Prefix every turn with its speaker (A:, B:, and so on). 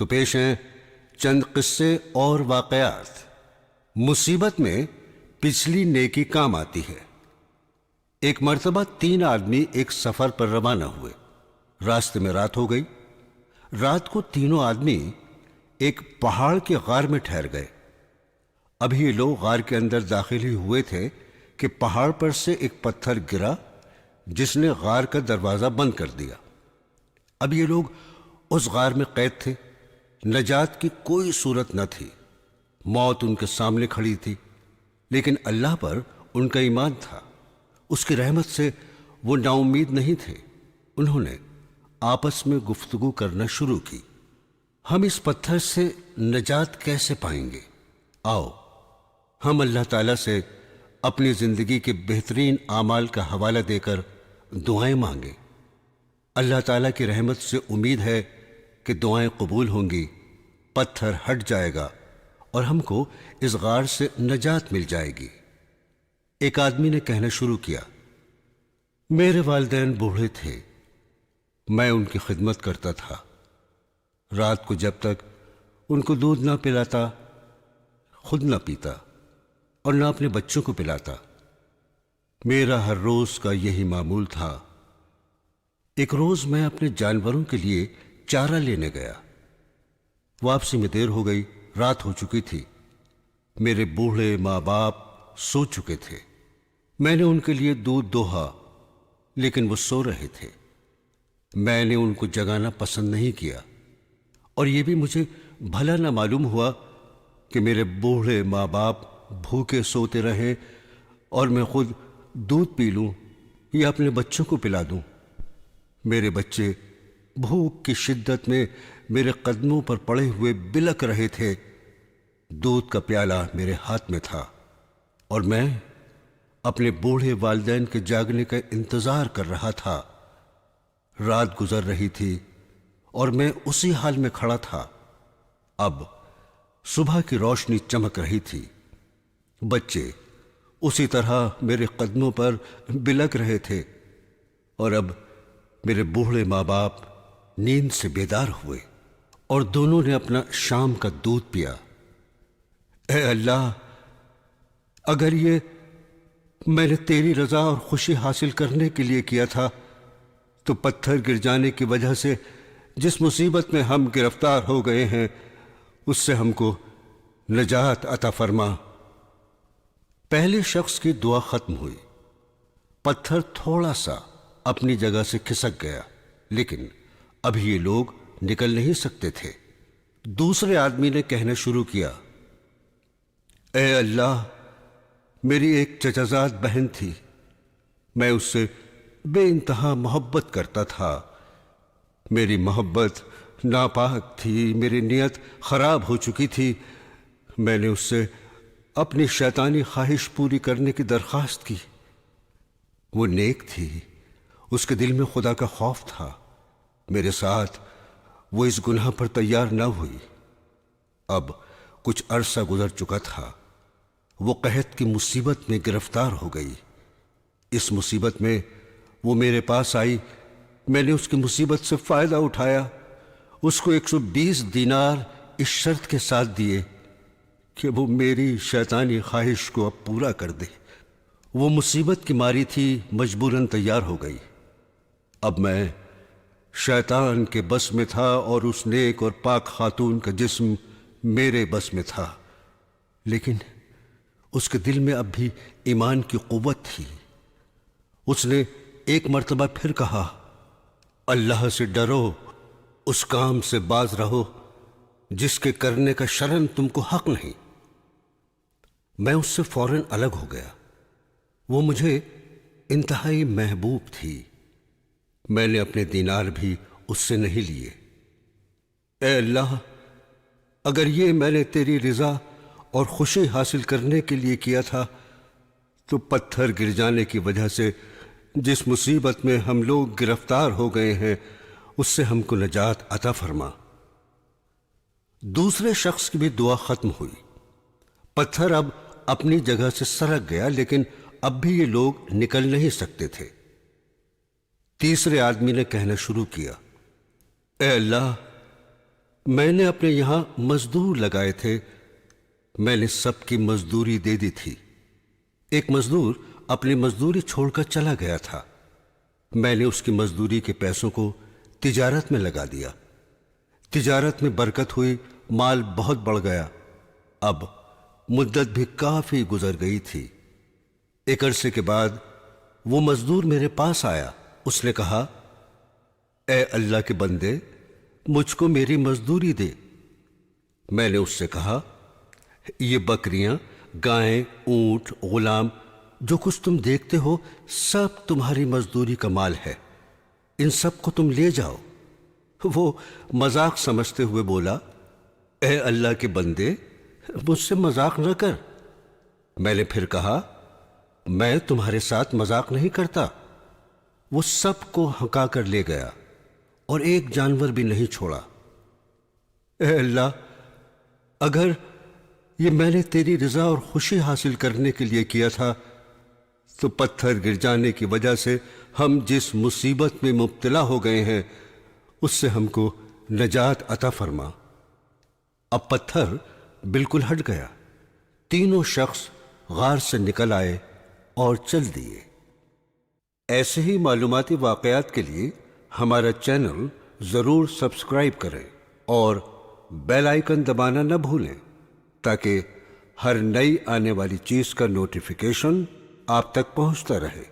A: تو پیش ہیں چند قصے اور واقعات۔ مصیبت میں پچھلی نیکی کام آتی ہے۔ ایک مرتبہ 3 آدمی ایک سفر پر روانہ ہوئے۔ راستے میں رات ہو گئی۔ رات کو تینوں آدمی ایک پہاڑ کے غار میں ٹھہر گئے۔ ابھی یہ لوگ غار کے اندر داخل ہی ہوئے تھے کہ پہاڑ پر سے ایک پتھر گرا جس نے غار کا دروازہ بند کر دیا۔ اب یہ لوگ اس غار میں قید تھے۔ نجات کی کوئی صورت نہ تھی۔ موت ان کے سامنے کھڑی تھی، لیکن اللہ پر ان کا ایمان تھا۔ اس کی رحمت سے وہ نا امید نہیں تھے۔ انہوں نے آپس میں گفتگو کرنا شروع کی، ہم اس پتھر سے نجات کیسے پائیں گے؟ آؤ ہم اللہ تعالیٰ سے اپنی زندگی کے بہترین اعمال کا حوالہ دے کر دعائیں مانگیں۔ اللہ تعالیٰ کی رحمت سے امید ہے کہ دعائیں قبول ہوں گی، پتھر ہٹ جائے گا اور ہم کو اس غار سے نجات مل جائے گی۔ ایک آدمی نے کہنا شروع کیا، میرے والدین بوڑھے تھے، میں ان کی خدمت کرتا تھا۔ رات کو جب تک ان کو دودھ نہ پلاتا، خود نہ پیتا اور نہ اپنے بچوں کو پلاتا۔ میرا ہر روز کا یہی معمول تھا۔ ایک روز میں اپنے جانوروں کے لیے چارہ لینے گیا۔ واپسی میں دیر ہو گئی، رات ہو چکی تھی۔ میرے بوڑھے ماں باپ سو چکے تھے۔ میں نے ان کے لیے دودھ دوہا، لیکن وہ سو رہے تھے۔ میں نے ان کو جگانا پسند نہیں کیا، اور یہ بھی مجھے بھلا نہ معلوم ہوا کہ میرے بوڑھے ماں باپ بھوکے سوتے رہیں اور میں خود دودھ پی لوں یا اپنے بچوں کو پلا دوں۔ میرے بچے بھوک کی شدت میں میرے قدموں پر پڑے ہوئے بلک رہے تھے۔ دودھ کا پیالہ میرے ہاتھ میں تھا اور میں اپنے بوڑھے والدین کے جاگنے کا انتظار کر رہا تھا۔ رات گزر رہی تھی اور میں اسی حال میں کھڑا تھا۔ اب صبح کی روشنی چمک رہی تھی۔ بچے اسی طرح میرے قدموں پر بلک رہے تھے، اور اب میرے بوڑھے ماں باپ نیند سے بیدار ہوئے اور دونوں نے اپنا شام کا دودھ پیا۔ اے اللہ، اگر یہ میں نے تیری رضا اور خوشی حاصل کرنے کے لیے کیا تھا تو پتھر گر جانے کی وجہ سے جس مصیبت میں ہم گرفتار ہو گئے ہیں اس سے ہم کو نجات عطا فرما۔ پہلے شخص کی دعا ختم ہوئی۔ پتھر تھوڑا سا اپنی جگہ سے کھسک گیا، لیکن ابھی یہ لوگ نکل نہیں سکتے تھے۔ دوسرے آدمی نے کہنا شروع کیا، اے اللہ، میری ایک چچازاد بہن تھی، میں اس سے بے انتہا محبت کرتا تھا۔ میری محبت ناپاک تھی، میری نیت خراب ہو چکی تھی۔ میں نے اس سے اپنی شیطانی خواہش پوری کرنے کی درخواست کی۔ وہ نیک تھی، اس کے دل میں خدا کا خوف تھا۔ میرے ساتھ وہ اس گناہ پر تیار نہ ہوئی۔ اب کچھ عرصہ گزر چکا تھا۔ وہ قحط کی مصیبت میں گرفتار ہو گئی۔ اس مصیبت میں وہ میرے پاس آئی۔ میں نے اس کی مصیبت سے فائدہ اٹھایا۔ اس کو 120 دینار اس شرط کے ساتھ دیے کہ وہ میری شیطانی خواہش کو اب پورا کر دے۔ وہ مصیبت کی ماری تھی، مجبوراً تیار ہو گئی۔ اب میں شیطان کے بس میں تھا اور اس نیک اور پاک خاتون کا جسم میرے بس میں تھا، لیکن اس کے دل میں اب بھی ایمان کی قوت تھی۔ اس نے ایک مرتبہ پھر کہا، اللہ سے ڈرو، اس کام سے باز رہو جس کے کرنے کا شرعاً تم کو حق نہیں۔ میں اس سے فوراً الگ ہو گیا۔ وہ مجھے انتہائی محبوب تھی۔ میں نے اپنے دینار بھی اس سے نہیں لیے۔ اے اللہ، اگر یہ میں نے تیری رضا اور خوشی حاصل کرنے کے لیے کیا تھا تو پتھر گر جانے کی وجہ سے جس مصیبت میں ہم لوگ گرفتار ہو گئے ہیں اس سے ہم کو نجات عطا فرما۔ دوسرے شخص کی بھی دعا ختم ہوئی۔ پتھر اب اپنی جگہ سے سرک گیا، لیکن اب بھی یہ لوگ نکل نہیں سکتے تھے۔ تیسرے آدمی نے کہنا شروع کیا، اے اللہ، میں نے اپنے یہاں مزدور لگائے تھے، میں نے سب کی مزدوری دے دی تھی۔ ایک مزدور اپنی مزدوری چھوڑ کر چلا گیا تھا، میں نے اس کی مزدوری کے پیسوں کو تجارت میں لگا دیا۔ تجارت میں برکت ہوئی، مال بہت بڑھ گیا۔ اب مدت بھی کافی گزر گئی تھی۔ ایک عرصے کے بعد وہ مزدور میرے پاس آیا۔ اس نے کہا، اے اللہ کے بندے، مجھ کو میری مزدوری دے۔ میں نے اس سے کہا، یہ بکریاں، گائیں، اونٹ، غلام، جو کچھ تم دیکھتے ہو سب تمہاری مزدوری کا مال ہے، ان سب کو تم لے جاؤ۔ وہ مذاق سمجھتے ہوئے بولا، اے اللہ کے بندے، مجھ سے مذاق نہ کر۔ میں نے پھر کہا، میں تمہارے ساتھ مذاق نہیں کرتا۔ وہ سب کو ہنکا کر لے گیا اور ایک جانور بھی نہیں چھوڑا۔ اے اللہ، اگر یہ میں نے تیری رضا اور خوشی حاصل کرنے کے لیے کیا تھا تو پتھر گر جانے کی وجہ سے ہم جس مصیبت میں مبتلا ہو گئے ہیں اس سے ہم کو نجات عطا فرما۔ اب پتھر بالکل ہٹ گیا۔ تینوں شخص غار سے نکل آئے اور چل دیے۔ ایسے ہی معلوماتی واقعات کے لیے ہمارا چینل ضرور سبسکرائب کریں اور بیل آئیکن دبانا نہ بھولیں تاکہ ہر نئی آنے والی چیز کا نوٹیفیکیشن آپ تک پہنچتا رہے۔